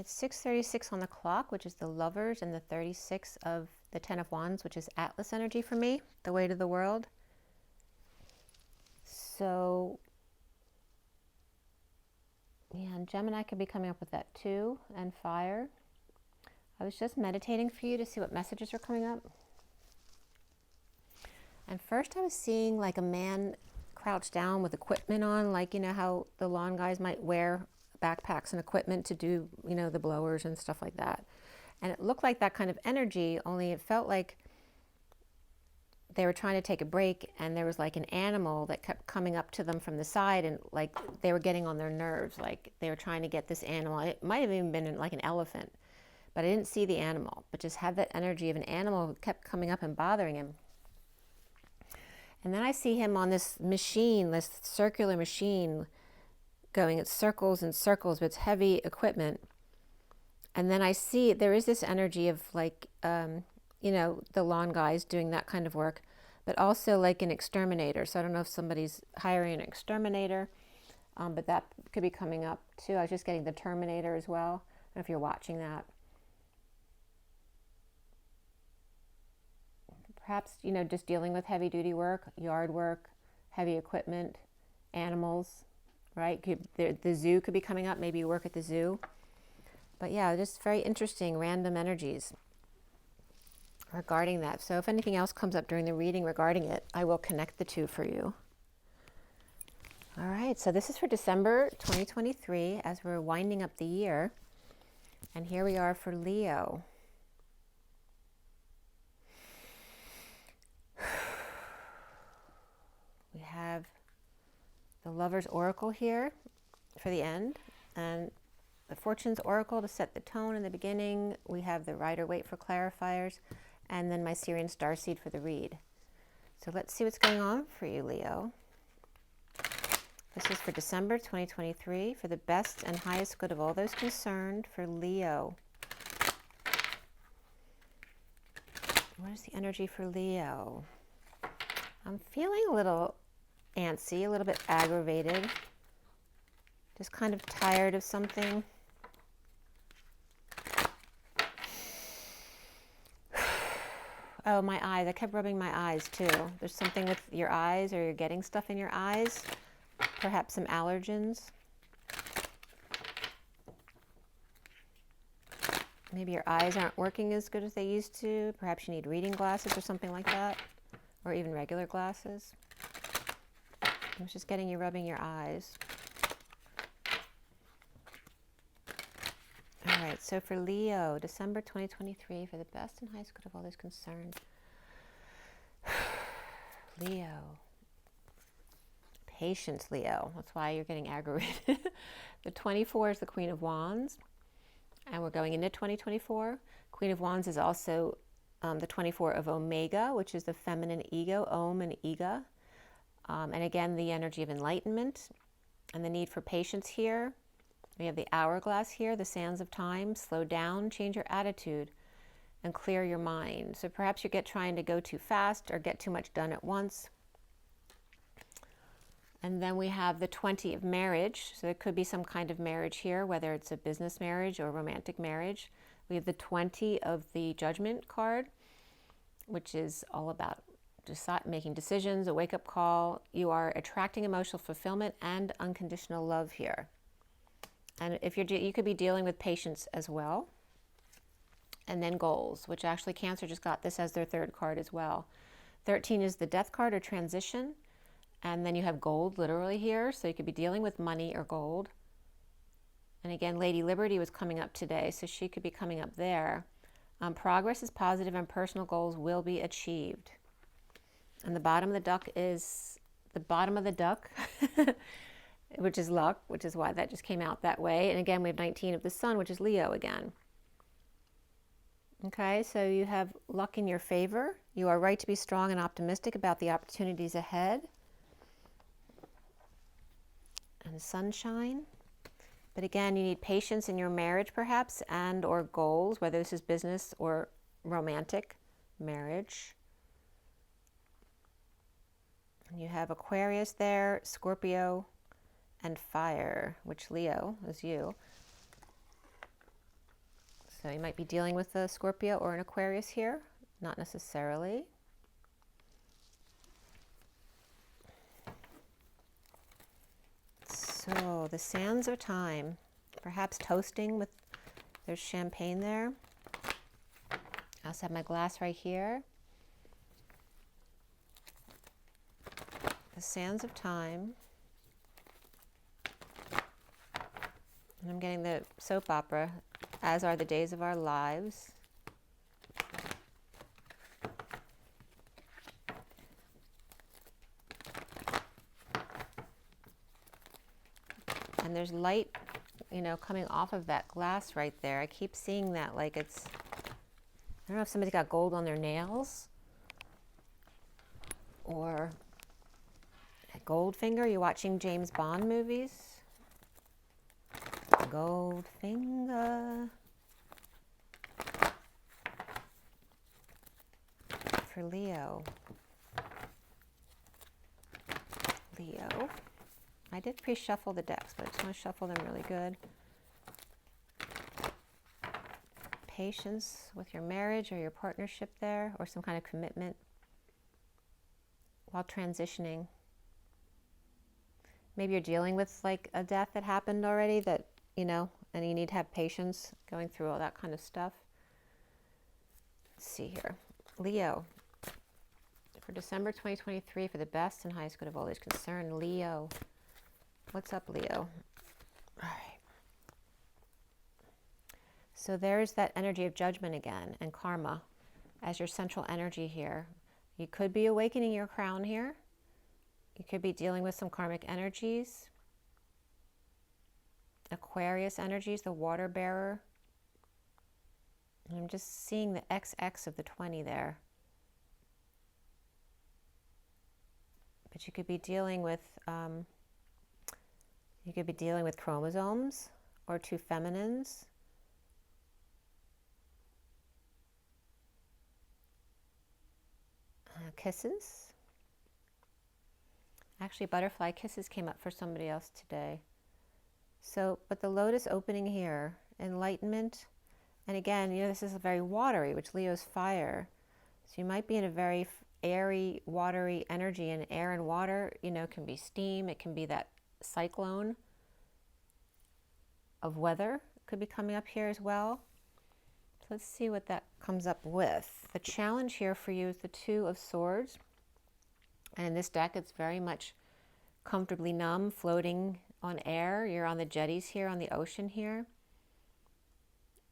It's 6:36 on the clock, which is the Lovers, and the 36 of the 10 of Wands, which is Atlas energy for me, the weight of the world. So, yeah, and Gemini could be coming up with that too, and fire. I was just meditating for you to see what messages are coming up. And first I was seeing like a man crouched down with equipment on, like, you know, how the lawn guys might wear backpacks and equipment to do, you know, the blowers and stuff like that. And it looked like that kind of energy, only it felt like they were trying to take a break, and there was like an animal that kept coming up to them from the side, and like they were getting on their nerves, like they were trying to get this animal. It might have even been like an elephant, but I didn't see the animal, but just had that energy of an animal who kept coming up and bothering him. And then I see him on this machine, this circular machine, going in circles and circles with heavy equipment. And then I see there is this energy of like, you know, the lawn guys doing that kind of work, but also like an exterminator. So I don't know if somebody's hiring an exterminator, but that could be coming up too. I was just getting the Terminator as well. I don't know if you're watching that. Perhaps, you know, just dealing with heavy duty work, yard work, heavy equipment, animals, right? The zoo could be coming up. Maybe you work at the zoo. But yeah, just very interesting random energies regarding that. So if anything else comes up during the reading regarding it, I will connect the two for you. All right, so this is for December 2023 as we're winding up the year. And here we are for Leo. We have the Lover's Oracle here for the end, and the Fortune's Oracle to set the tone in the beginning. We have the Rider-Waite for clarifiers, and then my SIRIAN Starseed for the read. So let's see what's going on for you, Leo. This is for December 2023 for the best and highest good of all those concerned for Leo. What is the energy for Leo? I'm feeling a little antsy, a little bit aggravated, just kind of tired of something. Oh, my eyes. I kept rubbing my eyes too. There's something with your eyes, or you're getting stuff in your eyes. Perhaps some allergens. Maybe your eyes aren't working as good as they used to. Perhaps you need reading glasses or something like that, or even regular glasses. I was just getting you rubbing your eyes. All right, so for Leo, December 2023, for the best and highest good of all those concerned. Leo. Patience, Leo. That's why you're getting aggravated. The 24 is the Queen of Wands, and we're going into 2024. Queen of Wands is also the 24 of Omega, which is the feminine ego, Om and Ega. And again, the energy of enlightenment and the need for patience here. We have the hourglass here, the sands of time. Slow down, change your attitude, and clear your mind. So perhaps you're trying to go too fast or get too much done at once. And then we have the 20 of marriage. So there could be some kind of marriage here, whether it's a business marriage or romantic marriage. We have the 20 of the Judgment card, which is all about making decisions, a wake-up call. You are attracting emotional fulfillment and unconditional love here. And if you could be dealing with patience as well. And then goals, which actually Cancer just got this as their third card as well. 13 is the Death card, or transition. And then you have gold literally here. So you could be dealing with money or gold. And again, Lady Liberty was coming up today, so she could be coming up there. Progress is positive and personal goals will be achieved. And the bottom of the duck is the bottom of the duck, which is luck, which is why that just came out that way. And again, we have 19 of the Sun, which is Leo again. Okay, so you have luck in your favor. You are right to be strong and optimistic about the opportunities ahead. And sunshine. But again, you need patience in your marriage perhaps, and or goals, whether this is business or romantic marriage. And you have Aquarius there, Scorpio, and fire, which Leo is you. So you might be dealing with a Scorpio or an Aquarius here, not necessarily. So the sands of time, perhaps toasting with, there's champagne there. I also have my glass right here. The sands of time. And I'm getting the soap opera, as are the days of our lives. And there's light, you know, coming off of that glass right there. I keep seeing that like it's, I don't know if somebody got gold on their nails or a gold finger. You're watching James Bond movies. Gold finger for Leo. Leo. I did pre-shuffle the decks, but I just want to shuffle them really good. Patience with your marriage or your partnership there, or some kind of commitment while transitioning. Maybe you're dealing with like a death that happened already that, you know, and you need to have patience going through all that kind of stuff. Let's see here. Leo. For December 2023, for the best and highest good of all these concerned. Leo. What's up, Leo? All right. So there's that energy of judgment again and karma as your central energy here. You could be awakening your crown here. You could be dealing with some karmic energies. Aquarius energies, the water bearer. And I'm just seeing the XX of the 20 there. But you could be dealing with chromosomes or two feminines. Kisses. Actually, butterfly kisses came up for somebody else today. So, but the lotus opening here, enlightenment. And again, you know, this is very watery, which Leo's fire. So you might be in a very airy, watery energy, and air and water, you know, can be steam. It can be that cyclone of weather could be coming up here as well. So let's see what that comes up with. The challenge here for you is the Two of Swords. And in this deck, it's very much comfortably numb, floating on air. You're on the jetties here, on the ocean here.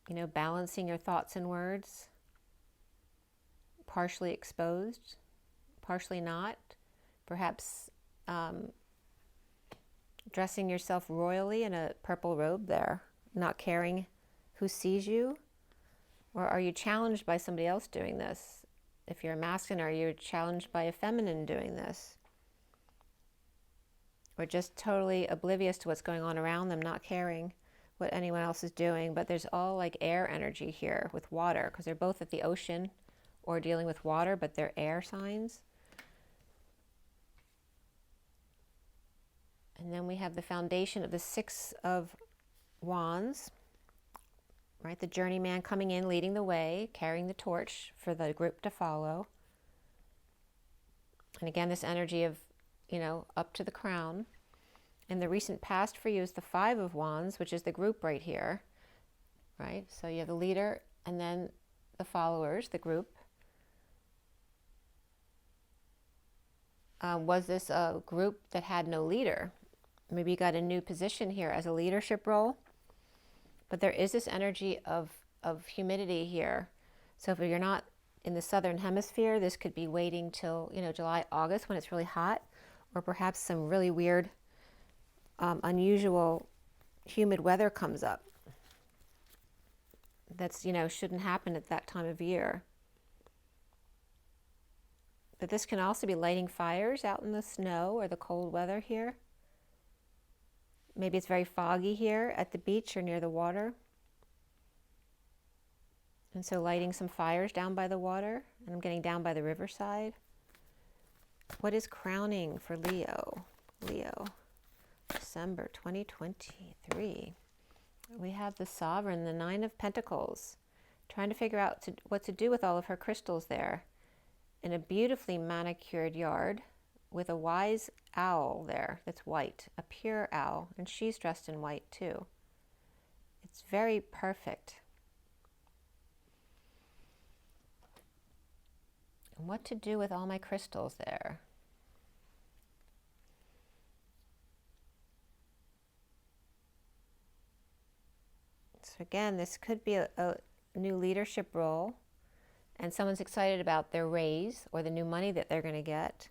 You know, balancing your thoughts and words. Partially exposed, partially not. Perhaps dressing yourself royally in a purple robe there, not caring who sees you. Or are you challenged by somebody else doing this? If you're a masculine, are you challenged by a feminine doing this? Or just totally oblivious to what's going on around them, not caring what anyone else is doing. But there's all like air energy here with water, because they're both at the ocean or dealing with water, but they're air signs. And then we have the foundation of the Six of Wands, right? The journeyman coming in, leading the way, carrying the torch for the group to follow. And again, this energy of, you know, up to the crown. In the recent past for you is the Five of Wands, which is the group right here, right? So you have the leader and then the followers, the group. Was this a group that had no leader? Maybe you got a new position here as a leadership role. But there is this energy of humidity here. So if you're not in the southern hemisphere, this could be waiting till, you know, July, August when it's really hot, or perhaps some really weird, unusual, humid weather comes up. That's, you know, shouldn't happen at that time of year. But this can also be lighting fires out in the snow or the cold weather here. Maybe it's very foggy here at the beach or near the water. And so lighting some fires down by the water. And I'm getting down by the riverside. What is crowning for Leo? Leo, December 2023. We have the Sovereign, the Nine of Pentacles. trying to figure out what to do with all of her crystals there in a beautifully manicured yard with a wise owl there that's white, a pure owl, and she's dressed in white too. It's very perfect. And what to do with all my crystals there? So again, this could be a new leadership role, and someone's excited about their raise or the new money that they're going to get.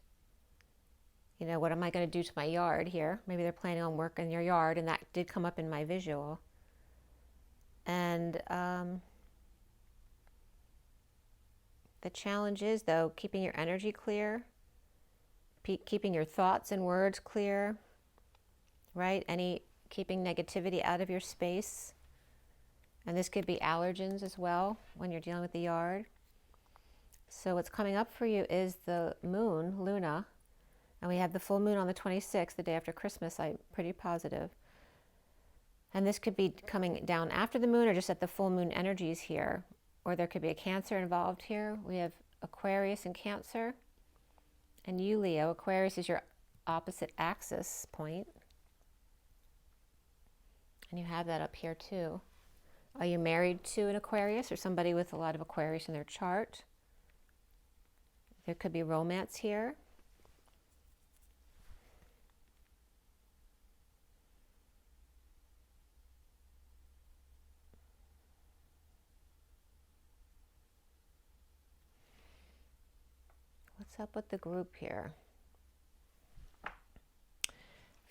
You know, what am I going to do to my yard here? Maybe they're planning on work in your yard, and that did come up in my visual. And the challenge is, though, keeping your energy clear, keeping your thoughts and words clear, right? Keeping negativity out of your space. And this could be allergens as well when you're dealing with the yard. So what's coming up for you is the moon, Luna, and we have the full moon on the 26th, the day after Christmas, I'm pretty positive. And this could be coming down after the moon or just at the full moon energies here. Or there could be a Cancer involved here. We have Aquarius and Cancer. And you, Leo, Aquarius is your opposite axis point. And you have that up here too. Are you married to an Aquarius or somebody with a lot of Aquarius in their chart? There could be romance here. What's up with the group here? I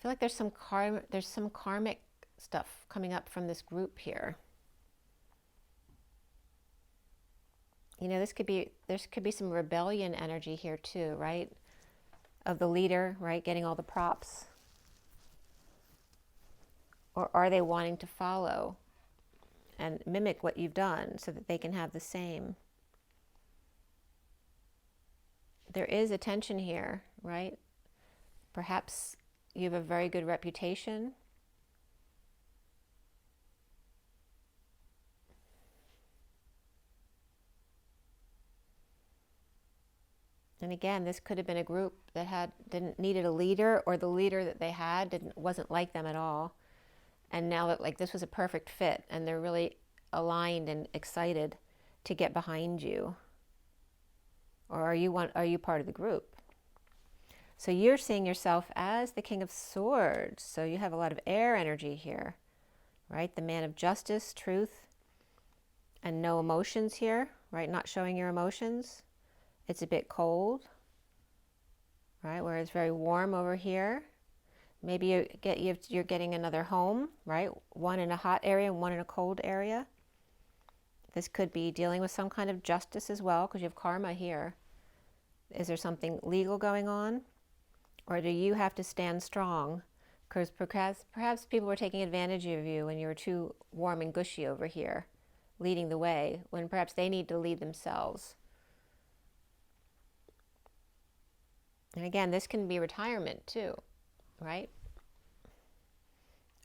feel like there's some karmic stuff coming up from this group here. You know, there could be some rebellion energy here too, right? Of the leader, right? Getting all the props. Or are they wanting to follow and mimic what you've done so that they can have the same? There is a tension here, right? Perhaps you have a very good reputation. And again, this could have been a group that needed a leader, or the leader that they had wasn't like them at all. And now that this was a perfect fit, and they're really aligned and excited to get behind you. Or are you part of the group? So you're seeing yourself as the King of Swords. So you have a lot of air energy here, right? The man of justice, truth, and no emotions here, right? Not showing your emotions. It's a bit cold, right? Where it's very warm over here. Maybe you're getting another home, right? One in a hot area and one in a cold area. This could be dealing with some kind of justice as well, because you have karma here. Is there something legal going on? Or do you have to stand strong? Because perhaps people were taking advantage of you when you were too warm and gushy over here, leading the way, when perhaps they need to lead themselves. And again, this can be retirement too, right?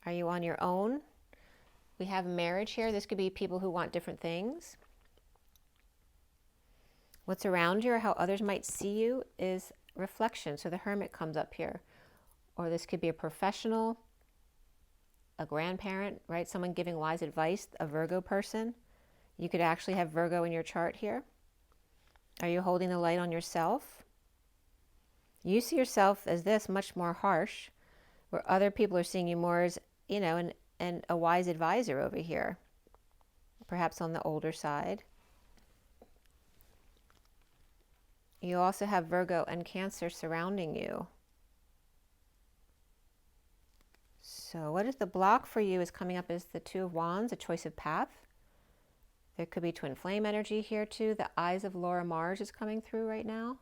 Are you on your own? We have marriage here. This could be people who want different things. What's around you or how others might see you is reflection. So the Hermit comes up here. Or this could be a professional, a grandparent, right? Someone giving wise advice, a Virgo person. You could actually have Virgo in your chart here. Are you holding the light on yourself? You see yourself as this, much more harsh, where other people are seeing you more as, you know, and a wise advisor over here, perhaps on the older side. You also have Virgo and Cancer surrounding you. So what is the block for you is coming up as the Two of Wands, a choice of path. There could be twin flame energy here too. The Eyes of Laura Mars is coming through right now.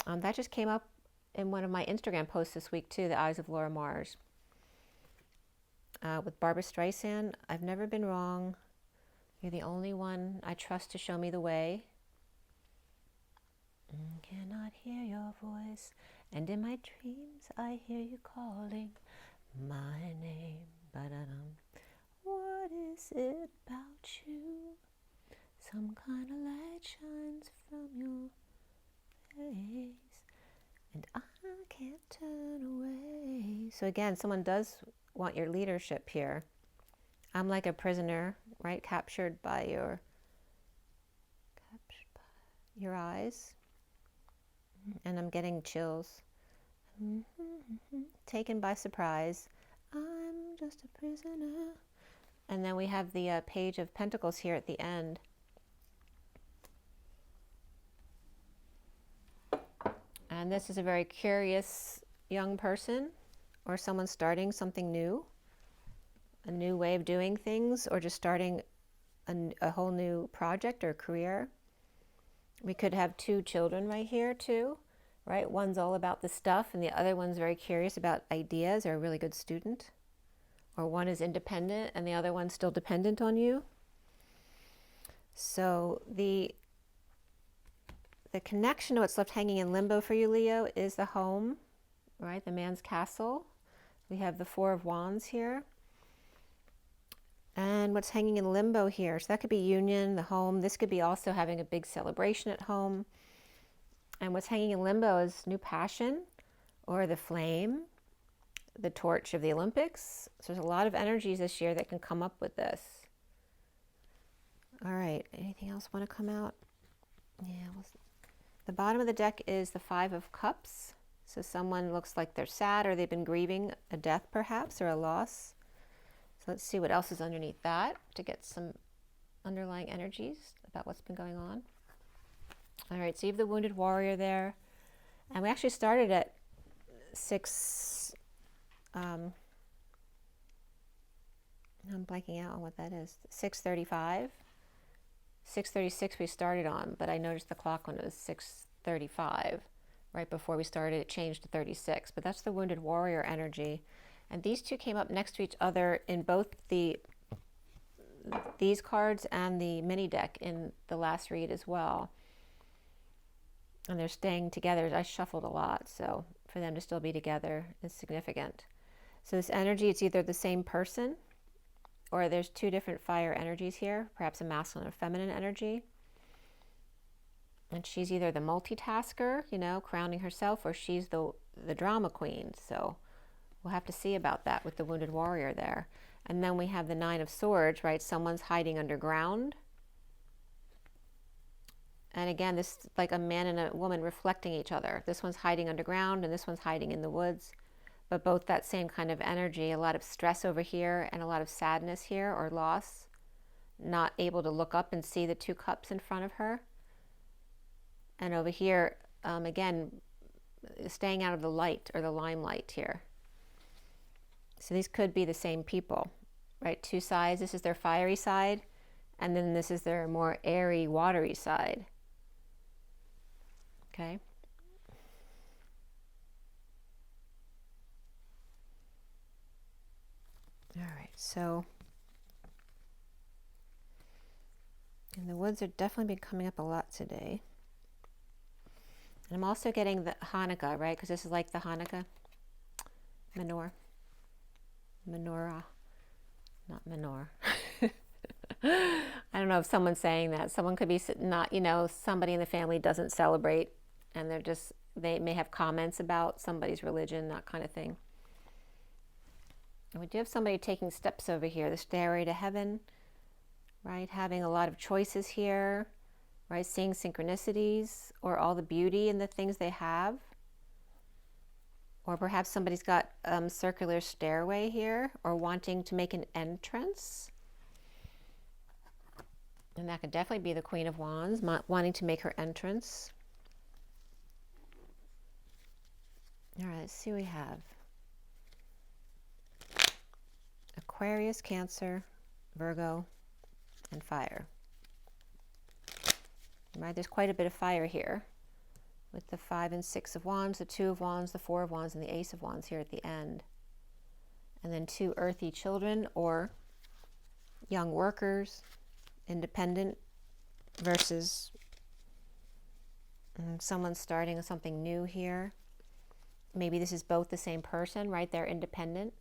That just came up in one of my Instagram posts this week too, the Eyes of Laura Mars. With Barbara Streisand, I've never been wrong. You're the only one I trust to show me the way. Cannot hear your voice, and in my dreams I hear you calling my name. Ba-da-dum. What is it about you? So again, someone does want your leadership here. I'm like a prisoner, right? Captured by your eyes. And I'm getting chills. Taken by surprise. I'm just a prisoner. And then we have the Page of Pentacles here at the end. And this is a very curious young person, or someone starting something new, a new way of doing things, or just starting a whole new project or career. We could have two children right here too, right? One's all about the stuff and the other one's very curious about ideas, or a really good student. Or one is independent and the other one's still dependent on you. So the connection to what's left hanging in limbo for you, Leo, is the home, right? The man's castle. We have the Four of Wands here. And what's hanging in limbo here, so that could be union, the home. This could be also having a big celebration at home. And what's hanging in limbo is new passion, or the flame, the torch of the Olympics. So there's a lot of energies this year that can come up with this. All right, anything else want to come out? Yeah, the bottom of the deck is the Five of Cups. So someone looks like they're sad, or they've been grieving a death perhaps, or a loss. So let's see what else is underneath that to get some underlying energies about what's been going on. All right, so you have the Wounded Warrior there. And we actually started at 6, I'm blanking out on what that is, 6:35. 6:36 we started on, but I noticed the clock when it was 6:35. Right before we started, it changed to 36. But that's the Wounded Warrior energy. And these two came up next to each other in both these cards and the mini deck in the last read as well. And they're staying together. I shuffled a lot, so for them to still be together is significant. So this energy, it's either the same person, or there's two different fire energies here, perhaps a masculine or feminine energy. And she's either the multitasker, you know, crowning herself, or she's the drama queen. So we'll have to see about that with the Wounded Warrior there. And then we have the Nine of Swords, right? Someone's hiding underground. And again, this is like a man and a woman reflecting each other. This one's hiding underground and this one's hiding in the woods. But both that same kind of energy, a lot of stress over here and a lot of sadness here, or loss. Not able to look up and see the two cups in front of her. And over here, again, staying out of the light or the limelight here. So these could be the same people, right? Two sides. This is their fiery side, and then this is their more airy, watery side. Okay. All right, so, and the woods are definitely been coming up a lot today. And I'm also getting the Hanukkah, right? Because this is like the Hanukkah menorah. Menorah, not menorah. I don't know if someone's saying that. Someone could be not, you know, somebody in the family doesn't celebrate, and they may have comments about somebody's religion, that kind of thing. And we do have somebody taking steps over here, the Stairway to Heaven, right? Having a lot of choices here, right? Seeing synchronicities, or all the beauty in the things they have. Or perhaps somebody's got circular stairway here, or wanting to make an entrance. And that could definitely be the Queen of Wands, wanting to make her entrance. All right, let's see what we have. Aquarius, Cancer, Virgo, and fire. Right, there's quite a bit of fire here, with the 5 and 6 of Wands, the 2 of Wands, the 4 of Wands, and the Ace of Wands here at the end. And then 2 earthy children, or young workers, independent, versus someone starting something new here. Maybe this is both the same person, right? They're independent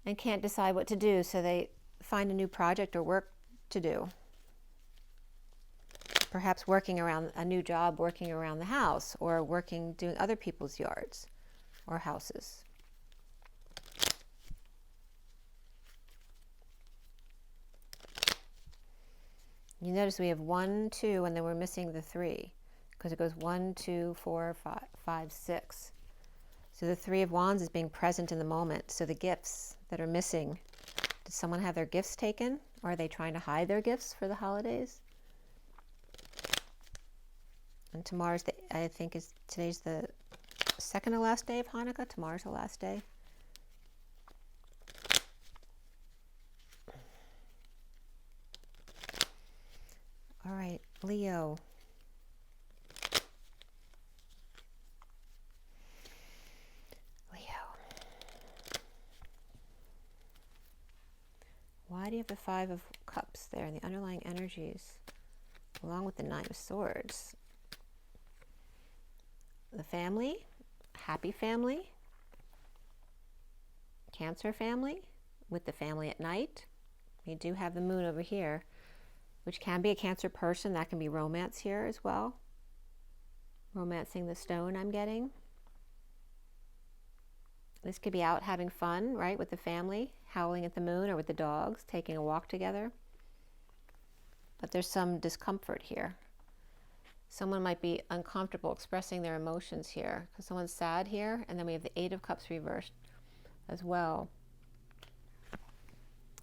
and can't decide what to do, so they find a new project or work to do. Perhaps working around a new job, working around the house, or doing other people's yards or houses. You notice we have 1, 2, and then we're missing the 3 because it goes 1, 2, 4, 5, 5, 6. So the 3 of Wands is being present in the moment. So the gifts that are missing, did someone have their gifts taken? Or are they trying to hide their gifts for the holidays? And tomorrow's I think today's the second to last day of Hanukkah. Tomorrow's the last day. All right, Leo. Why do you have the 5 of Cups there and the underlying energies, along with the 9 of Swords? The family, happy family, Cancer family, with the family at night. We do have the moon over here, which can be a Cancer person. That can be romance here as well. Romancing the stone I'm getting. This could be out having fun, right, with the family, howling at the moon, or with the dogs, taking a walk together. But there's some discomfort here. Someone might be uncomfortable expressing their emotions here because someone's sad here, and then we have the 8 of Cups reversed as well.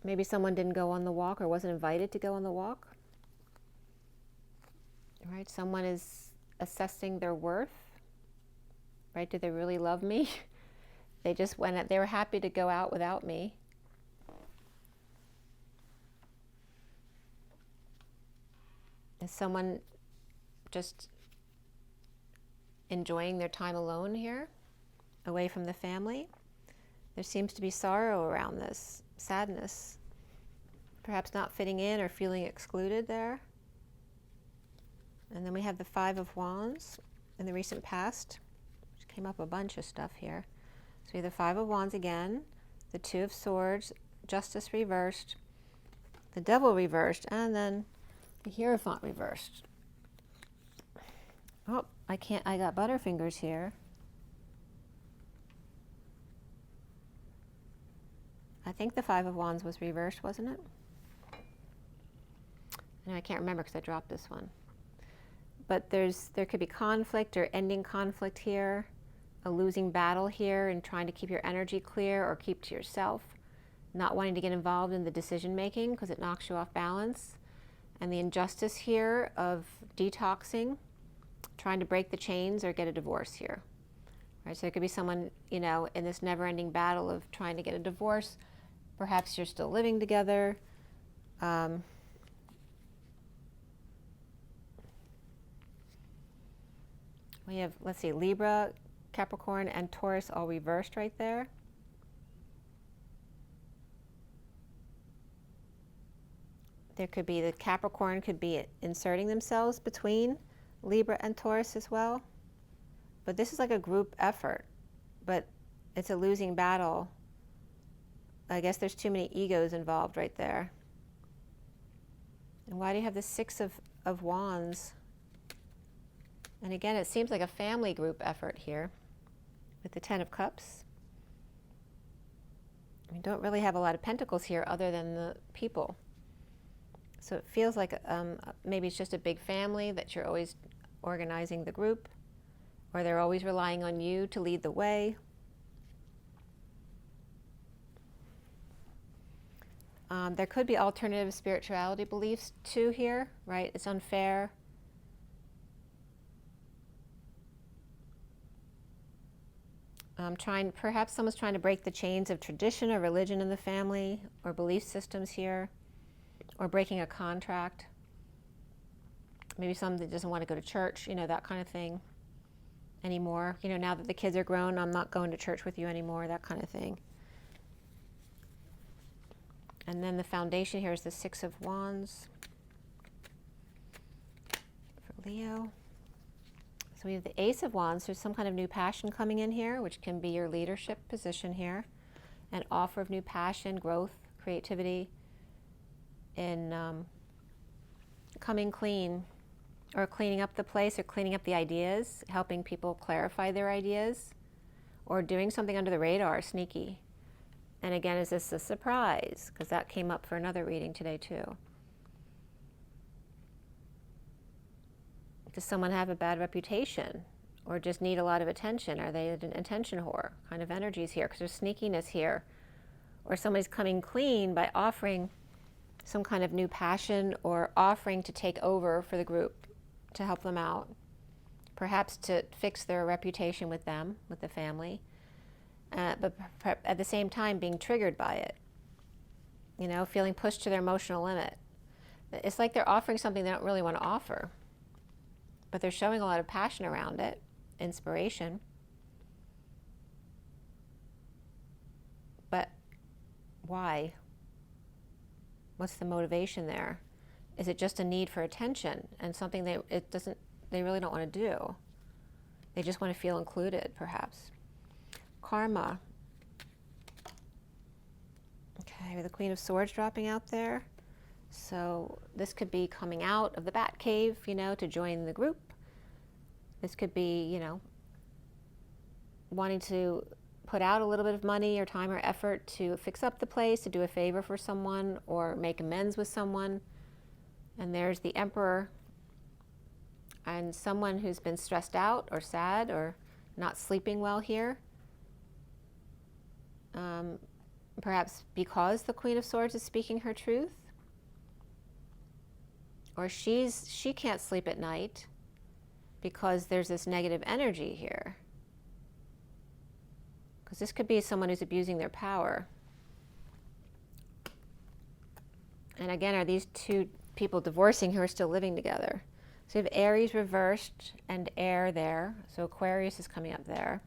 Maybe someone didn't go on the walk or wasn't invited to go on the walk. Right? Someone is assessing their worth. Right? Do they really love me? They just went, they were happy to go out without me. Is someone just enjoying their time alone here, away from the family? There seems to be sorrow around this, sadness. Perhaps not fitting in or feeling excluded there. And then we have the 5 of Wands in the recent past, which came up a bunch of stuff here. So we have the 5 of Wands again, the 2 of Swords, Justice reversed, the Devil reversed, and then the Hierophant reversed. Oh, I got Butterfingers here. I think the 5 of Wands was reversed, wasn't it? No, I can't remember because I dropped this one. But there could be conflict or ending conflict here, a losing battle here, and trying to keep your energy clear or keep to yourself, not wanting to get involved in the decision making because it knocks you off balance, and the injustice here of detoxing, trying to break the chains or get a divorce here. Right? So there could be someone, you know, in this never-ending battle of trying to get a divorce. Perhaps you're still living together. We have, let's see, Libra, Capricorn, and Taurus all reversed right there. There could be, the Capricorn could be inserting themselves between Libra and Taurus as well. But this is like a group effort, but it's a losing battle. I guess there's too many egos involved right there. And why do you have the 6 of Wands? And again, it seems like a family group effort here with the 10 of Cups. We don't really have a lot of pentacles here other than the people. So it feels like maybe it's just a big family that you're always organizing the group, or they're always relying on you to lead the way. There could be alternative spirituality beliefs too here, right? It's unfair. Perhaps someone's trying to break the chains of tradition or religion in the family, or belief systems here, or breaking a contract. Maybe someone that doesn't want to go to church, you know, that kind of thing anymore. You know, now that the kids are grown, I'm not going to church with you anymore, that kind of thing. And then the foundation here is the 6 of Wands for Leo. So we have the Ace of Wands. There's some kind of new passion coming in here, which can be your leadership position here. An offer of new passion, growth, creativity, in coming clean, or cleaning up the place, or cleaning up the ideas, helping people clarify their ideas, or doing something under the radar, sneaky. And again, is this a surprise? Because that came up for another reading today too. Does someone have a bad reputation or just need a lot of attention? Are they an attention whore kind of energies here? Because there's sneakiness here. Or somebody's coming clean by offering some kind of new passion or offering to take over for the group to help them out. Perhaps to fix their reputation with them, with the family. But at the same time being triggered by it. You know, feeling pushed to their emotional limit. It's like they're offering something they don't really want to offer. But they're showing a lot of passion around it, inspiration. But why? What's the motivation there? Is it just a need for attention and something they really don't want to do? They just want to feel included, perhaps. Karma. Okay, with the Queen of Swords dropping out there. So this could be coming out of the bat cave, you know, to join the group. This could be, you know, wanting to put out a little bit of money or time or effort to fix up the place, to do a favor for someone or make amends with someone. And there's the Emperor and someone who's been stressed out or sad or not sleeping well here. Perhaps because the Queen of Swords is speaking her truth. Or she can't sleep at night because there's this negative energy here. Because this could be someone who's abusing their power. And again, are these two people divorcing who are still living together? So you have Aries reversed and air there. So Aquarius is coming up there.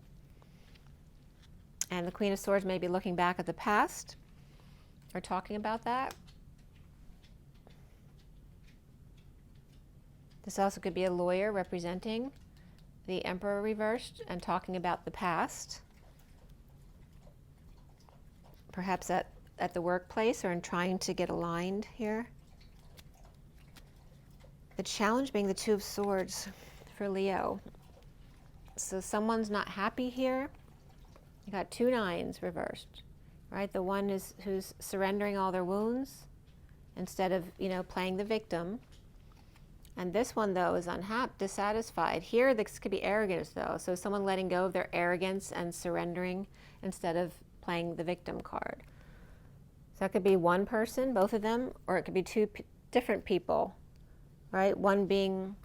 And the Queen of Swords may be looking back at the past or talking about that. This also could be a lawyer representing the Emperor reversed and talking about the past. Perhaps at the workplace or in trying to get aligned here. The challenge being the Two of Swords for Leo. So someone's not happy here. You got 2 9s reversed, right? The one who's surrendering all their wounds instead of, you know, playing the victim. And this one, though, is unhappy, dissatisfied. Here, this could be arrogance, though. So someone letting go of their arrogance and surrendering instead of playing the victim card. So that could be one person, both of them, or it could be 2 different people, right? One giving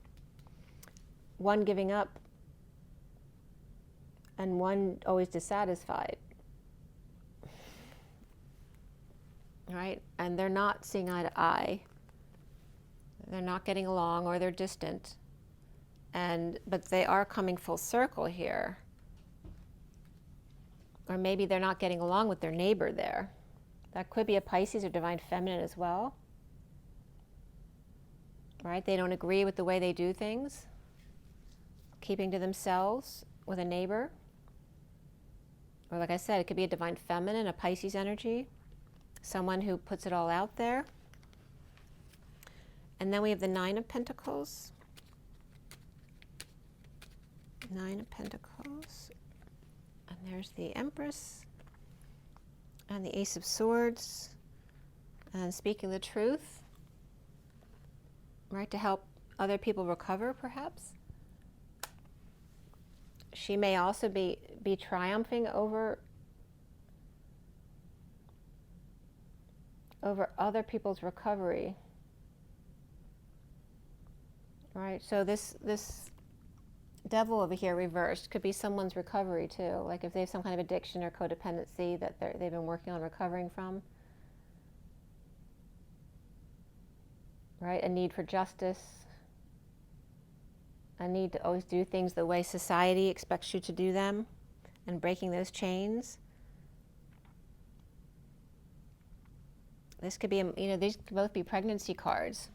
up and one always dissatisfied, right? And they're not seeing eye to eye. They're not getting along or they're distant. But they are coming full circle here. Or maybe they're not getting along with their neighbor there. That could be a Pisces or Divine Feminine as well. Right? They don't agree with the way they do things. Keeping to themselves with a neighbor. Or like I said, it could be a Divine Feminine, a Pisces energy. Someone who puts it all out there. And then we have the 9 of Pentacles. 9 of Pentacles. And there's the Empress. And the Ace of Swords. And speaking the truth. Right, to help other people recover, perhaps. She may also be triumphing over other people's recovery. Right, so this devil over here reversed could be someone's recovery too. Like if they have some kind of addiction or codependency that they've been working on recovering from. Right, a need for justice. A need to always do things the way society expects you to do them, and breaking those chains. This could be, you know, these could both be pregnancy cards.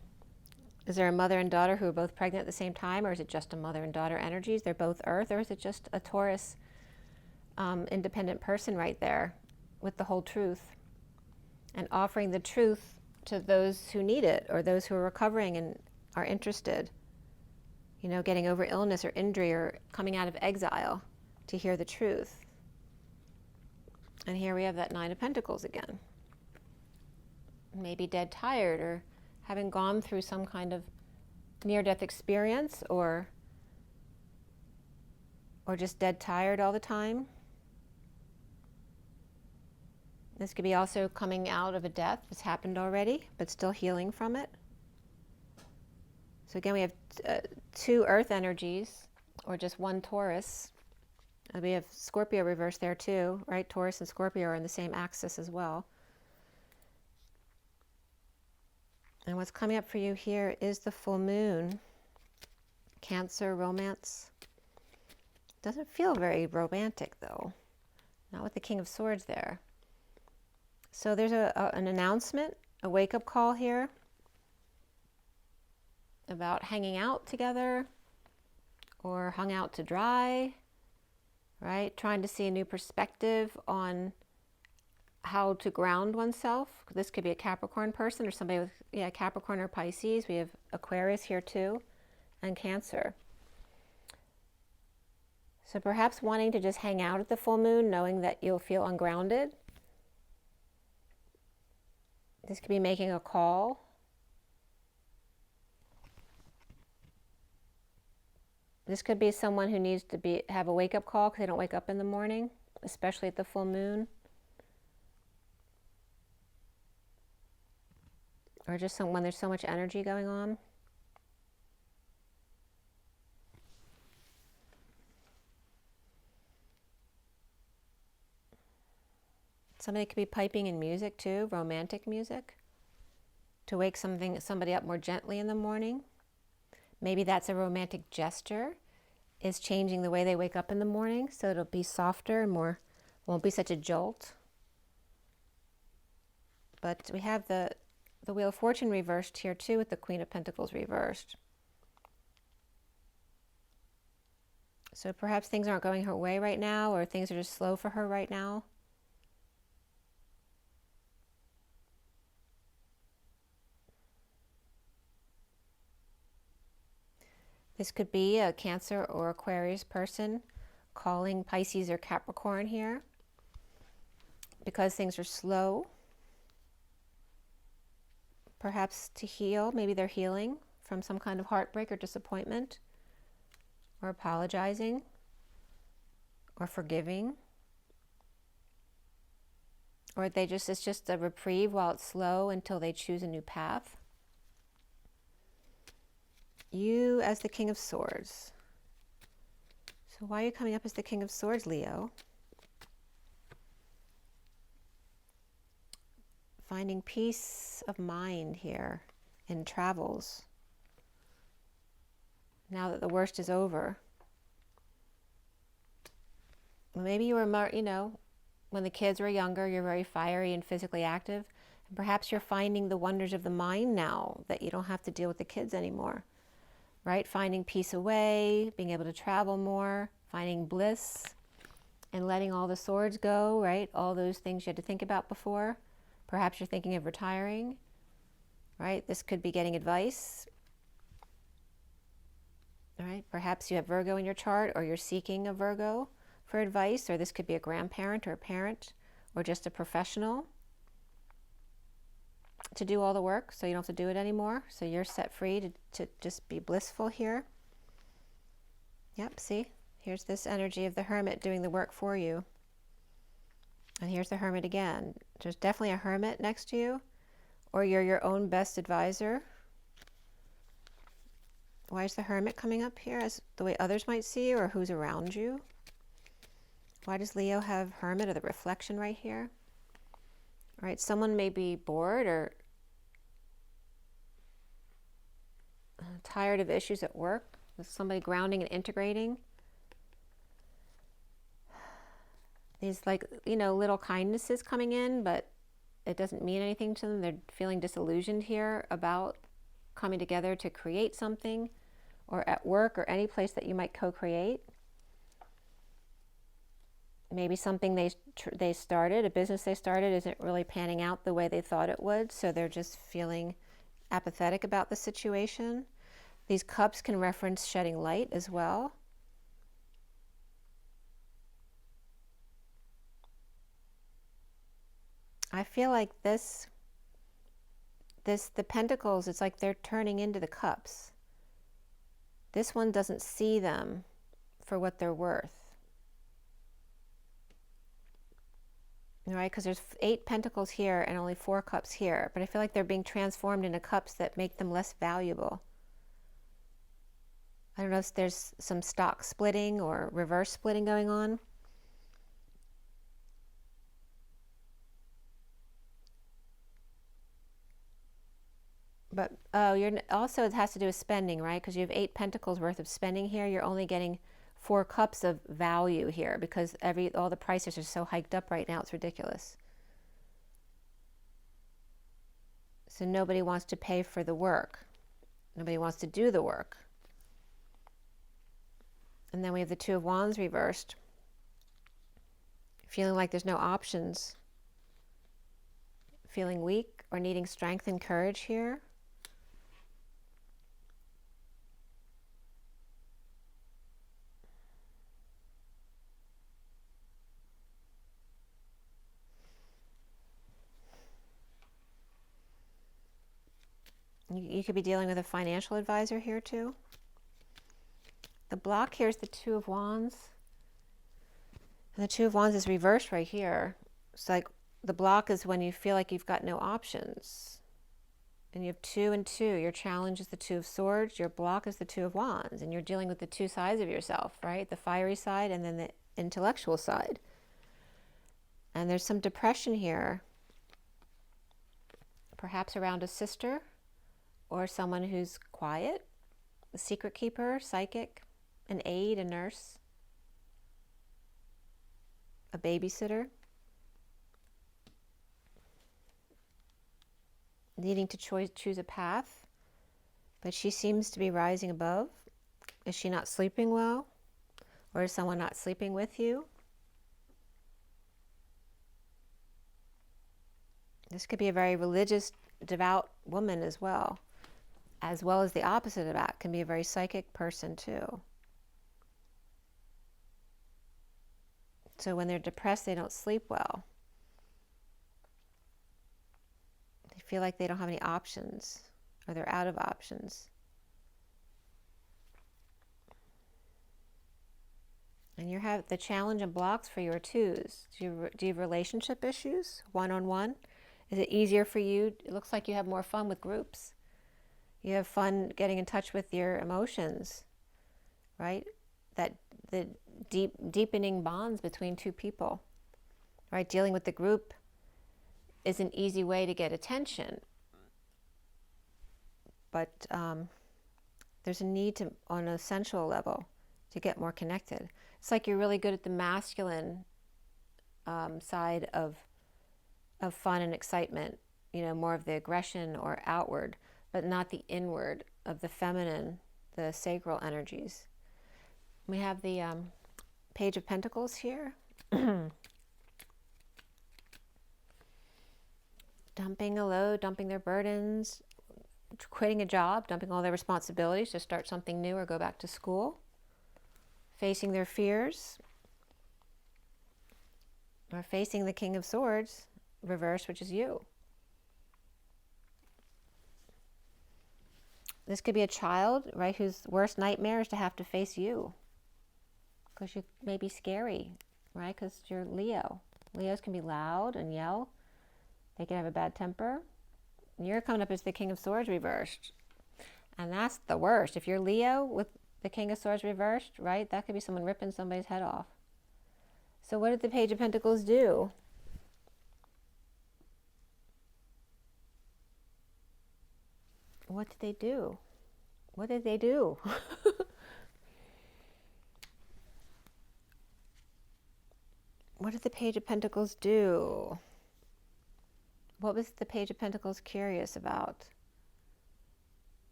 Is there a mother and daughter who are both pregnant at the same time, or is it just a mother and daughter energies? They're both Earth, or is it just a Taurus independent person right there with the whole truth and offering the truth to those who need it or those who are recovering and are interested? You know, getting over illness or injury or coming out of exile to hear the truth. And here we have that 9 of Pentacles again. Maybe dead tired or having gone through some kind of near-death experience, or just dead tired all the time. This could be also coming out of a death that's happened already, but still healing from it. So again, we have 2 earth energies, or just 1 Taurus. And we have Scorpio reversed there too, right? Taurus and Scorpio are in the same axis as well. And what's coming up for you here is the full moon. Cancer, romance. Doesn't feel very romantic though. Not with the King of Swords there. So there's an announcement, a wake-up call here about hanging out together, or hung out to dry, right? Trying to see a new perspective on how to ground oneself. This could be a Capricorn person, or somebody with, yeah, Capricorn or Pisces. We have Aquarius here too, and Cancer. So perhaps wanting to just hang out at the full moon, knowing that you'll feel ungrounded. This could be making a call. This could be someone who needs to have a wake-up call because they don't wake up in the morning, especially at the full moon. Or just when there's so much energy going on. Somebody could be piping in music too, romantic music, to wake somebody up more gently in the morning. Maybe that's a romantic gesture, is changing the way they wake up in the morning, so it'll be softer and more, won't be such a jolt. But we have the Wheel of Fortune reversed here too, with the Queen of Pentacles reversed. So perhaps things aren't going her way right now, or things are just slow for her right now. This could be a Cancer or Aquarius person calling Pisces or Capricorn here because things are slow. Perhaps to heal, maybe they're healing from some kind of heartbreak or disappointment, or apologizing, or forgiving. Or it's just a reprieve while it's slow until they choose a new path. You as the King of Swords. So why are you coming up as the King of Swords, Leo? Finding peace of mind here in travels. Now that the worst is over. Maybe you were more, when the kids were younger, you're very fiery and physically active. And perhaps you're finding the wonders of the mind now that you don't have to deal with the kids anymore. Right? Finding peace away, being able to travel more, finding bliss, and letting all the swords go, right? All those things you had to think about before. Perhaps you're thinking of retiring, right? This could be getting advice. All right? Perhaps you have Virgo in your chart, or you're seeking a Virgo for advice, or this could be a grandparent or a parent, or just a professional to do all the work, so you don't have to do it anymore. So you're set free to just be blissful here. Yep, see? Here's this energy of the Hermit doing the work for you. And here's the Hermit again. There's definitely a Hermit next to you, or you're your own best advisor. Why is the Hermit coming up here? As the way others might see you, or who's around you? Why does Leo have Hermit, or the reflection right here? Right, someone may be bored or tired of issues at work, with somebody grounding and integrating. These little kindnesses coming in, but it doesn't mean anything to them. They're feeling disillusioned here about coming together to create something, or at work, or any place that you might co-create. Maybe something they started, a business they started, isn't really panning out the way they thought it would, so they're just feeling apathetic about the situation. These cups can reference shedding light as well. I feel like the Pentacles, it's like they're turning into the cups. This one doesn't see them for what they're worth. Right, because there's 8 pentacles here and only 4 cups here, but I feel like they're being transformed into cups that make them less valuable. I don't know if there's some stock splitting or reverse splitting going on. But you're also, it has to do with spending, right? Because you have 8 pentacles worth of spending here. You're only getting 4 cups of value here because all the prices are so hiked up right now. It's ridiculous. So nobody wants to pay for the work. Nobody wants to do the work. And then we have the 2 of Wands reversed. Feeling like there's no options. Feeling weak or needing strength and courage here. You could be dealing with a financial advisor here too. The block here is the 2 of Wands. And the 2 of Wands is reversed right here. It's like the block is when you feel like you've got no options. And you have 2 and 2. Your challenge is the 2 of Swords. Your block is the 2 of Wands. And you're dealing with the 2 sides of yourself, right? The fiery side and then the intellectual side. And there's some depression here. Perhaps around a sister or someone who's quiet, a secret keeper, psychic, an aide, a nurse, a babysitter. Needing to choose a path, but she seems to be rising above. Is she not sleeping well? Or is someone not sleeping with you? This could be a very religious, devout woman as well as the opposite of that, can be a very psychic person too. So when they're depressed, they don't sleep well. They feel like they don't have any options, or they're out of options. And you have the challenge and blocks for your 2s. Do you have relationship issues, one-on-one? Is it easier for you? It looks like you have more fun with groups. You have fun getting in touch with your emotions, right? That the deepening bonds between 2 people, right? Dealing with the group is an easy way to get attention, but there's a need to, on a sensual level, to get more connected. It's like you're really good at the masculine side of fun and excitement, you know, more of the aggression or outward, but not the inward of the feminine, the sacral energies. We have the Page of Pentacles here. Dumping a load, dumping their burdens, quitting a job, dumping all their responsibilities to start something new or go back to school. Facing their fears. Or facing the King of Swords, reverse, which is you. This could be a child, right, whose worst nightmare is to have to face you. Because you may be scary, right, because you're Leo. Leos can be loud and yell. They can have a bad temper. You're coming up as the King of Swords reversed. And that's the worst. If you're Leo with the King of Swords reversed, right, that could be someone ripping somebody's head off. So what did the Page of Pentacles do? What did they do? What did they do? What did the Page of Pentacles do? What was the Page of Pentacles curious about?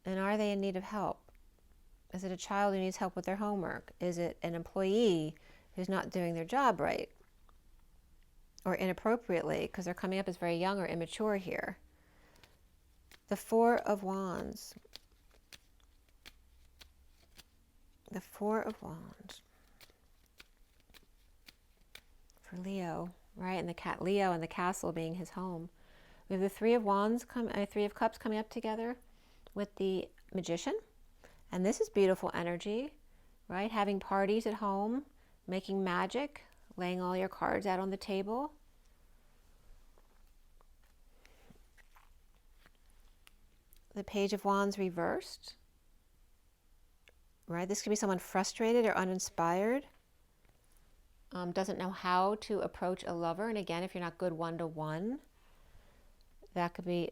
And are they in need of help? Is it a child who needs help with their homework? Is it an employee who's not doing their job right? Or inappropriately, because they're coming up as very young or immature here. The 4 of Wands. The 4 of Wands. For Leo, right? And the Leo and the castle being his home. We have the 3 of Wands, 3 of Cups coming up together with the Magician. And this is beautiful energy, right? Having parties at home, making magic, laying all your cards out on the table. The Page of Wands reversed, right? This could be someone frustrated or uninspired, doesn't know how to approach a lover. And again, if you're not good one-to-one, that could be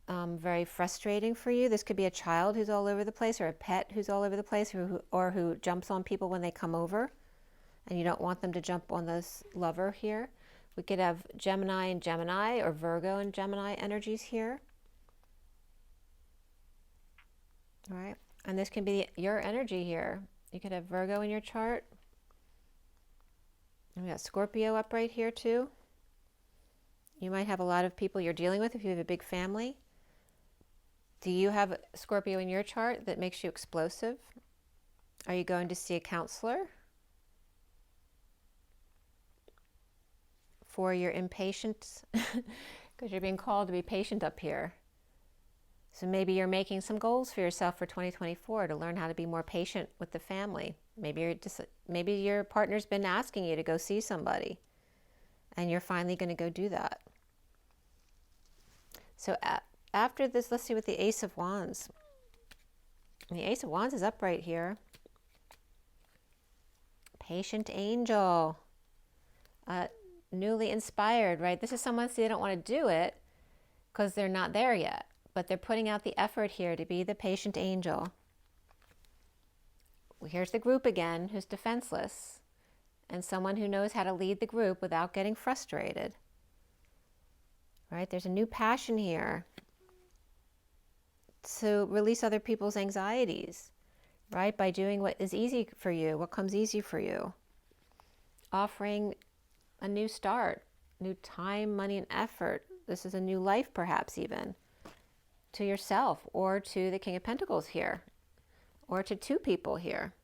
very frustrating for you. This could be a child who's all over the place, or a pet who's all over the place, or who jumps on people when they come over, and you don't want them to jump on this lover here. We could have Gemini and Gemini, or Virgo and Gemini energies here. All right, and this can be your energy here. You could have Virgo in your chart. And we got Scorpio up right here too. You might have a lot of people you're dealing with if you have a big family. Do you have Scorpio in your chart that makes you explosive? Are you going to see a counselor for your impatience? Because you're being called to be patient up here. So maybe you're making some goals for yourself for 2024 to learn how to be more patient with the family. Maybe your partner's been asking you to go see somebody, and you're finally going to go do that. So after this, let's see what the Ace of Wands. And the Ace of Wands is up right here. Patient angel. Newly inspired, right? This is someone who they don't want to do it because they're not there yet, but they're putting out the effort here to be the patient angel. Well, here's the group again who's defenseless, and someone who knows how to lead the group without getting frustrated. Right? There's a new passion here to release other people's anxieties, right? By doing what is easy for you, what comes easy for you. Offering a new start, new time, money, and effort. This is a new life, perhaps even, to yourself, or to the King of Pentacles here, or to two people here.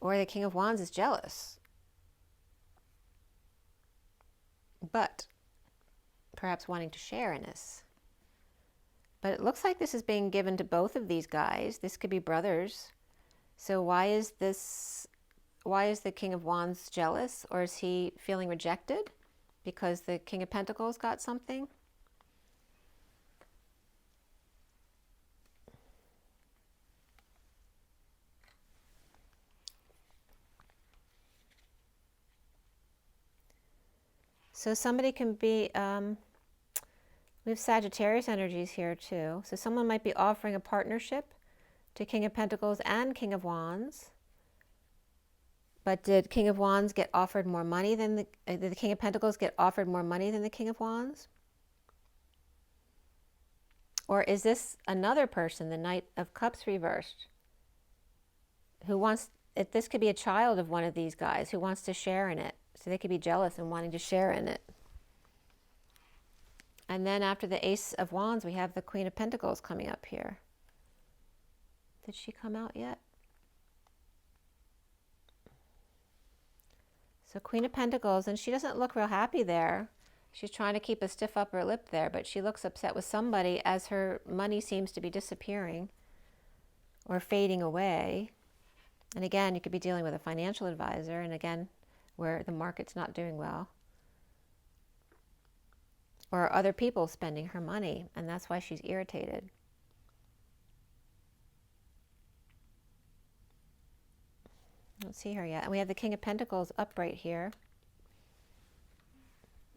Or the King of Wands is jealous, but perhaps wanting to share in this. But it looks like this is being given to both of these guys. This could be brothers. So why is the King of Wands jealous? Or is he feeling rejected because the King of Pentacles got something? So somebody can be, we have Sagittarius energies here too. So someone might be offering a partnership to King of Pentacles and King of Wands. But did King of Wands get offered more money than did the King of Pentacles get offered more money than the King of Wands? Or is this another person, the Knight of Cups reversed, who wants, this could be a child of one of these guys who wants to share in it. So they could be jealous and wanting to share in it. And then after the Ace of Wands, we have the Queen of Pentacles coming up here. Did she come out yet? So Queen of Pentacles, and she doesn't look real happy there. She's trying to keep a stiff upper lip there, but she looks upset with somebody as her money seems to be disappearing or fading away. And again, you could be dealing with a financial advisor, and again, where the market's not doing well. Or other people spending her money, and that's why she's irritated. I don't see her yet. And we have the King of Pentacles up right here.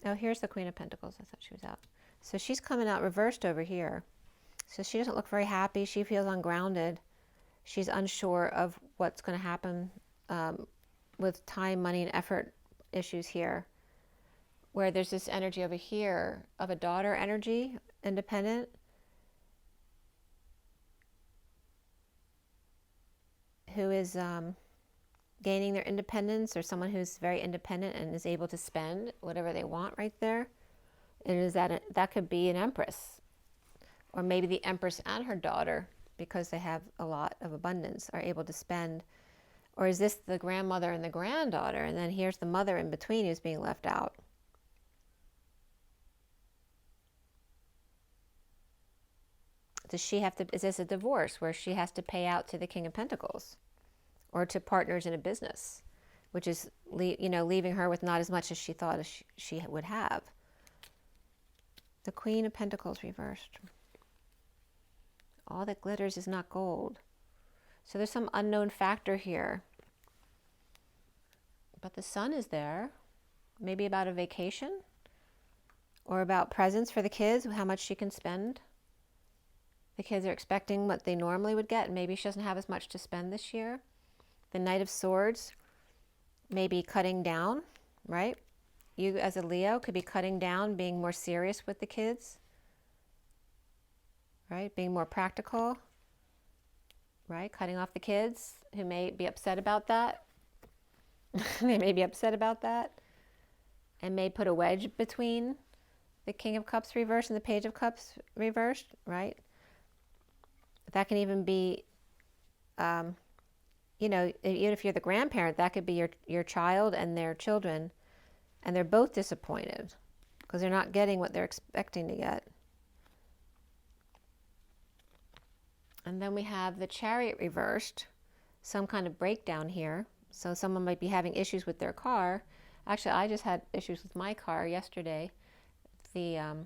Oh, here's the Queen of Pentacles. I thought she was out. So she's coming out reversed over here. So she doesn't look very happy. She feels ungrounded. She's unsure of what's going to happen with time, money, and effort issues here. Where there's this energy over here of a daughter energy, independent, who is gaining their independence, or someone who's very independent and is able to spend whatever they want right there. And is that could be an Empress, or maybe the Empress and her daughter, because they have a lot of abundance, are able to spend. Or is this the grandmother and the granddaughter, and then here's the mother in between who's being left out? Does she have to, is this a divorce where she has to pay out to the King of Pentacles or to partners in a business, which is, you know, leaving her with not as much as she thought she would have? The Queen of Pentacles reversed. All that glitters is not gold. So there's some unknown factor here. But the Sun is there. Maybe about a vacation or about presents for the kids, how much she can spend. The kids are expecting what they normally would get, and maybe she doesn't have as much to spend this year. The Knight of Swords may be cutting down, right? You as a Leo could be cutting down, being more serious with the kids, right? Being more practical, right? Cutting off the kids who may be upset about that. They may be upset about that and may put a wedge between the King of Cups reversed and the Page of Cups reversed, right? That can even be, you know, even if you're the grandparent, that could be your child and their children, and they're both disappointed because they're not getting what they're expecting to get. And then we have the Chariot reversed, some kind of breakdown here. So someone might be having issues with their car. Actually, I just had issues with my car yesterday. The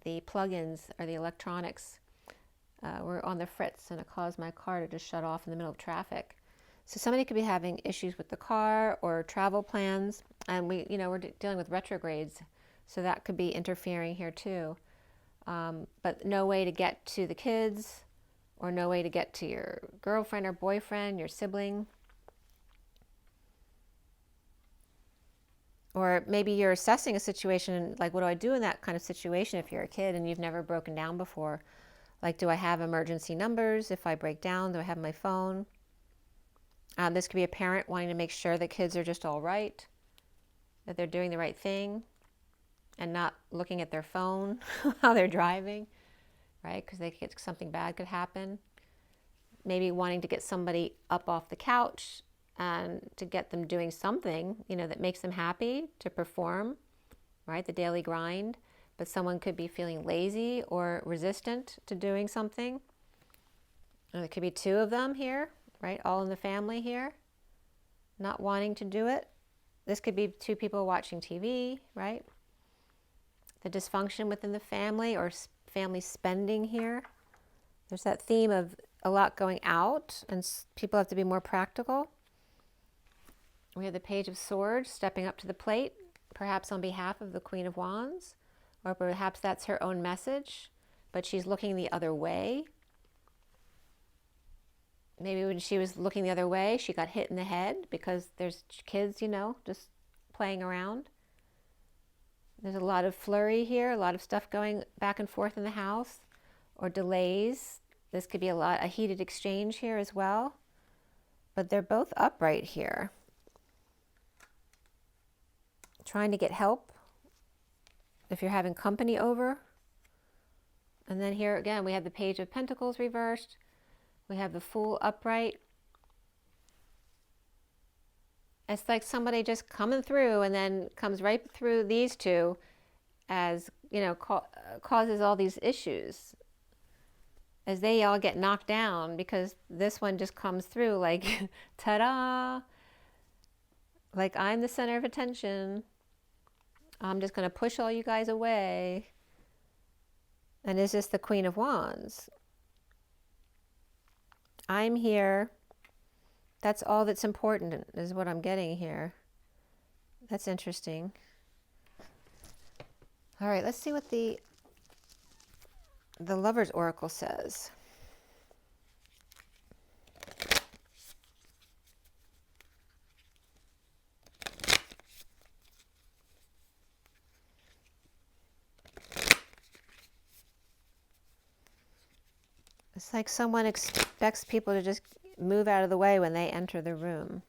plugins or the electronics were on the fritz, and it caused my car to just shut off in the middle of traffic. So somebody could be having issues with the car or travel plans, and we're dealing with retrogrades, so that could be interfering here too. But no way to get to the kids, or no way to get to your girlfriend or boyfriend, your sibling. Or maybe you're assessing a situation, like, what do I do in that kind of situation if you're a kid and you've never broken down before? Like, do I have emergency numbers if I break down? Do I have my phone? This could be a parent wanting to make sure that kids are just all right, that they're doing the right thing, and not looking at their phone while they're driving, right? Because they could, something bad could happen. Maybe wanting to get somebody up off the couch and to get them doing something, you know, that makes them happy to perform, right? The daily grind. But someone could be feeling lazy or resistant to doing something. And there could be two of them here, right? All in the family here, not wanting to do it. This could be two people watching TV, right? The dysfunction within the family or family spending here. There's that theme of a lot going out, and people have to be more practical. We have the Page of Swords stepping up to the plate, perhaps on behalf of the Queen of Wands, or perhaps that's her own message, but she's looking the other way. Maybe when she was looking the other way, she got hit in the head because there's kids, you know, just playing around. There's a lot of flurry here, a lot of stuff going back and forth in the house, or delays. This could be a heated exchange here as well. But they're both upright here. Trying to get help if you're having company over. And then here again, we have the Page of Pentacles reversed. We have the Fool upright. It's like somebody just coming through and then comes right through these two, as, you know, causes all these issues as they all get knocked down, because this one just comes through like, ta-da, like, I'm the center of attention. I'm just going to push all you guys away. And is this the Queen of Wands? I'm here. That's all that's important, is what I'm getting here. That's interesting. All right, let's see what the Lover's Oracle says. It's like someone expects people to just move out of the way when they enter the room.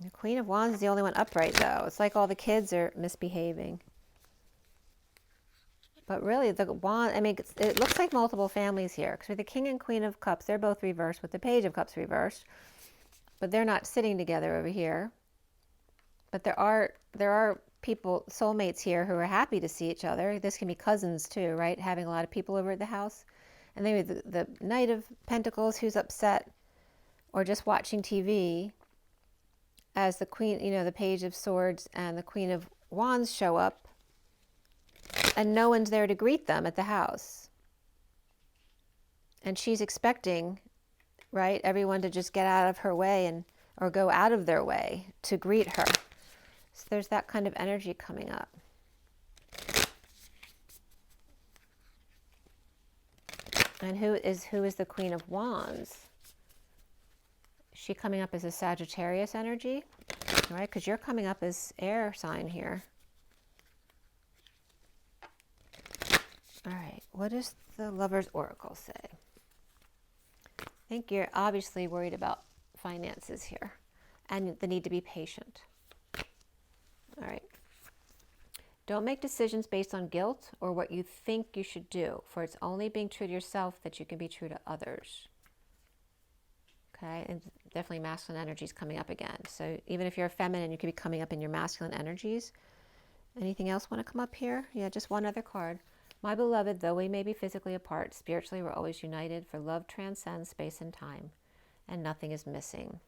The Queen of Wands is the only one upright, though. It's like all the kids are misbehaving. But really, the Wand, I mean, it looks like multiple families here. Because with the King and Queen of Cups, they're both reversed with the Page of Cups reversed. But they're not sitting together over here. But there are people, soulmates here, who are happy to see each other. This can be cousins too, right? Having a lot of people over at the house. And maybe the Knight of Pentacles who's upset, or just watching TV as the Queen, the Page of Swords and the Queen of Wands show up, and no one's there to greet them at the house. And she's expecting, right, everyone to just get out of her way or go out of their way to greet her. So there's that kind of energy coming up. And who is the Queen of Wands? Is she coming up as a Sagittarius energy? Right, because you're coming up as air sign here. All right, what does the Lover's Oracle say? I think you're obviously worried about finances here and the need to be patient. All right. Don't make decisions based on guilt or what you think you should do, for it's only being true to yourself that you can be true to others. Okay, and definitely masculine energies coming up again. So even if you're a feminine, you could be coming up in your masculine energies. Anything else want to come up here? Yeah, just one other card. My beloved, though we may be physically apart, spiritually we're always united, for love transcends space and time, and nothing is missing.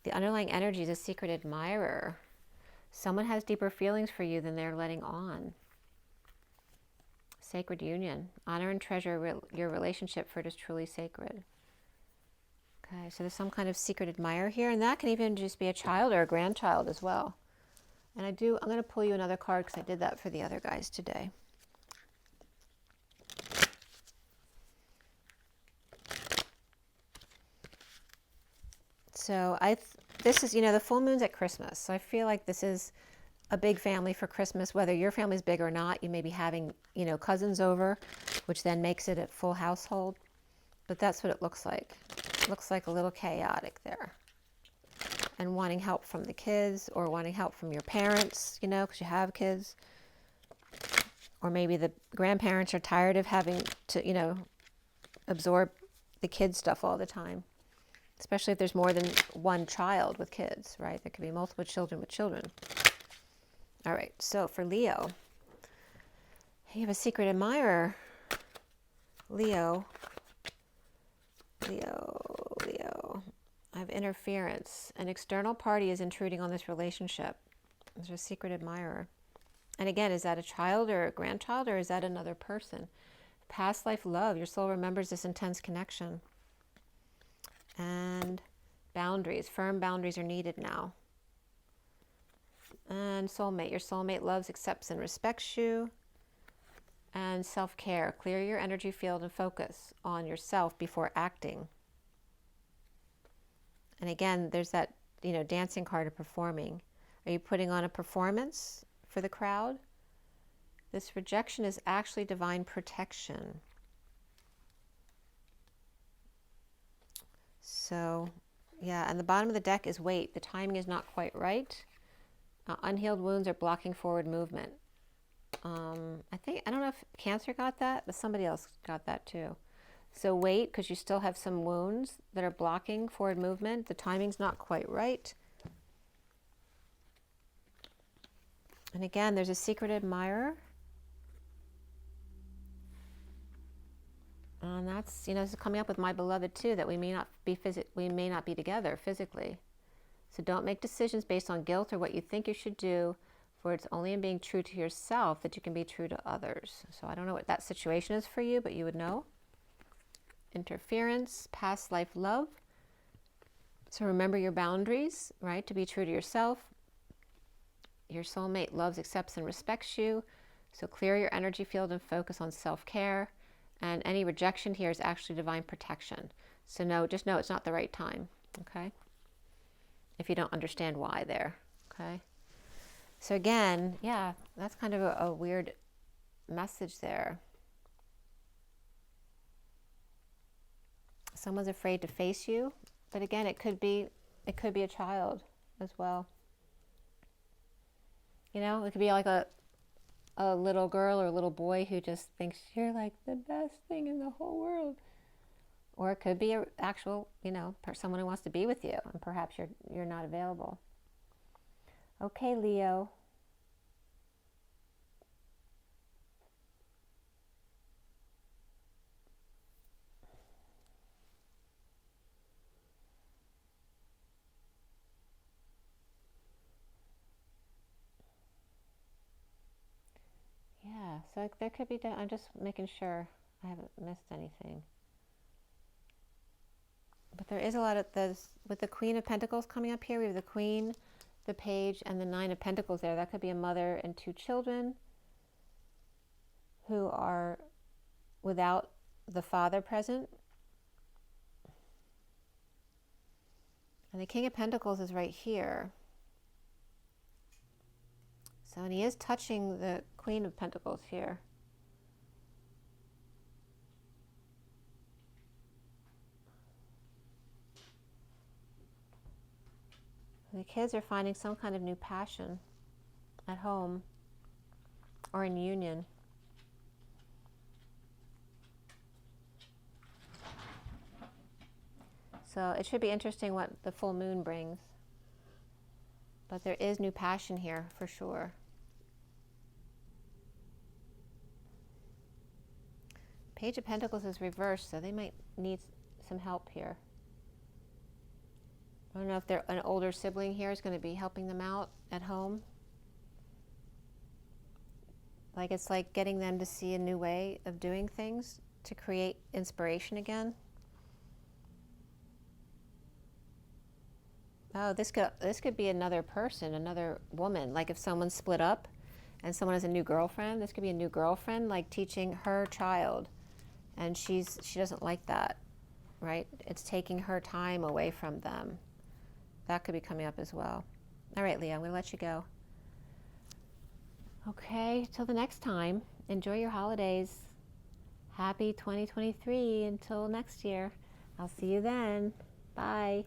The underlying energy is a secret admirer. Someone has deeper feelings for you than they're letting on. Sacred union. Honor and treasure your relationship, for it is truly sacred. Okay, so there's some kind of secret admirer here, and that can even just be a child or a grandchild as well. And I'm going to pull you another card because I did that for the other guys today. So this is, the full moon's at Christmas. So I feel like this is a big family for Christmas, whether your family's big or not. You may be having, cousins over, which then makes it a full household. But that's what it looks like. It looks like a little chaotic there. And wanting help from the kids, or wanting help from your parents, because you have kids. Or maybe the grandparents are tired of having to, absorb the kids' stuff all the time. Especially if there's more than one child with kids, right? There could be multiple children with children. All right, so for Leo, you have a secret admirer. Leo. I have interference. An external party is intruding on this relationship. There's a secret admirer. And again, is that a child or a grandchild, or is that another person? Past life love. Your soul remembers this intense connection. And boundaries. Firm boundaries are needed now. And soulmate. Your soulmate loves, accepts, and respects you. And self-care. Clear your energy field and focus on yourself before acting. And again, there's that, dancing card of performing. Are you putting on a performance for the crowd? This rejection is actually divine protection. So, yeah, and the bottom of the deck is WAITE. The timing is not quite right. Unhealed wounds are blocking forward movement. I don't know if Cancer got that, but somebody else got that too. So WAITE, because you still have some wounds that are blocking forward movement. The timing's not quite right. And again, there's a secret admirer. And that's, this is coming up with my beloved too, that we may not be together physically. So don't make decisions based on guilt or what you think you should do, for it's only in being true to yourself that you can be true to others. So I don't know what that situation is for you, but you would know. Interference, past life love. So remember your boundaries, right? To be true to yourself. Your soulmate loves, accepts, and respects you. So clear your energy field and focus on self-care. And any rejection here is actually divine protection. So just know it's not the right time, okay? If you don't understand why there, okay? So again, yeah, that's kind of a weird message there. Someone's afraid to face you, but again, it could be a child as well. It could be like a little girl or a little boy who just thinks you're like the best thing in the whole world. Or it could be an actual, someone who wants to be with you, and perhaps you're not available. Okay, Leo. Yeah, so there could be, I'm just making sure I haven't missed anything. But there is a lot of this, with the Queen of Pentacles coming up here, we have the Queen, the Page, and the Nine of Pentacles there. That could be a mother and two children who are without the father present. And the King of Pentacles is right here. So, and he is touching the Queen of Pentacles here. The kids are finding some kind of new passion at home or in union. So it should be interesting what the full moon brings. But there is new passion here for sure. Page of Pentacles is reversed, so they might need some help here. I don't know if they're an older sibling here is going to be helping them out at home. Like it's like getting them to see a new way of doing things to create inspiration again. Oh, this could be another person, another woman. Like if someone split up and someone has a new girlfriend, this could be a new girlfriend, like teaching her child, and she doesn't like that, right? It's taking her time away from them. That could be coming up as well. All right, Leo, I'm going to let you go. Okay, till the next time, enjoy your holidays. Happy 2023 until next year. I'll see you then. Bye.